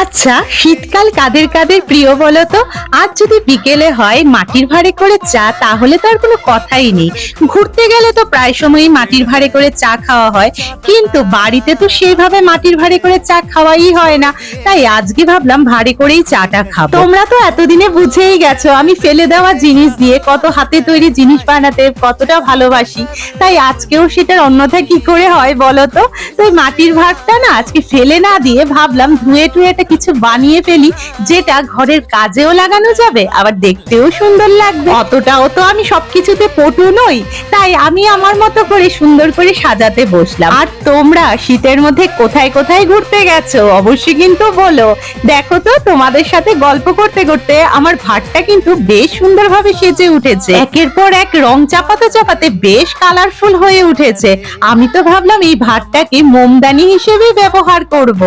আচ্ছা, শীতকাল কাদের কাদের প্রিয় বলো তো? আজ যদি বিকেলে হয় মাটির ভাঁড়ে করে চা, তাহলে তো আর কোনো কথাই নেই। ঘুরতে গেলে তো প্রায় সময়ই মাটির ভাঁড়ে করে চা খাওয়া হয়, কিন্তু বাড়িতে তো সেইভাবে মাটির ভাঁড়ে করে চা খাওয়াই হয় না। তাই আজকে ভাবলাম ভাঁড়ে করেই চাটা খাবো। তোমরা তো এতদিনে বুঝেই গেছো আমি ফেলে দেওয়া জিনিস দিয়ে কত হাতে তৈরি জিনিস বানাতে কতটা ভালোবাসি। তাই আজকেও সেটার অন্যথা কি করে হয় বলো তো? তো ওই মাটির ভাঁড়টা না আজকে ফেলে না দিয়ে ভাবলাম ধুয়ে টুয়ে একটা কিছু বানিয়ে ফেলি, যেটা ঘরের কাজেও লাগানো যাবে আবার দেখতেও সুন্দর লাগবে। অতটাও তো আমি সবকিছুতে পটু নই, তাই আমি আমার মতো করে সুন্দর করে সাজাতে বসলাম। আর তোমরা শীতের মধ্যে কোথায় কোথায় ঘুরতে গেছো অবশ্যই কিন্তু বলো। দেখো তো, তোমাদের সাথে গল্প করতে করতে আমার ভাতটা কিন্তু বেশ সুন্দরভাবে সেজে উঠেছে, একের পর এক রং চাপাতে চাপাতে বেশ কালারফুল হয়ে উঠেছে। আমি তো ভাবলাম এই ভাতটাকে মোমদানি হিসেবে ব্যবহার করব।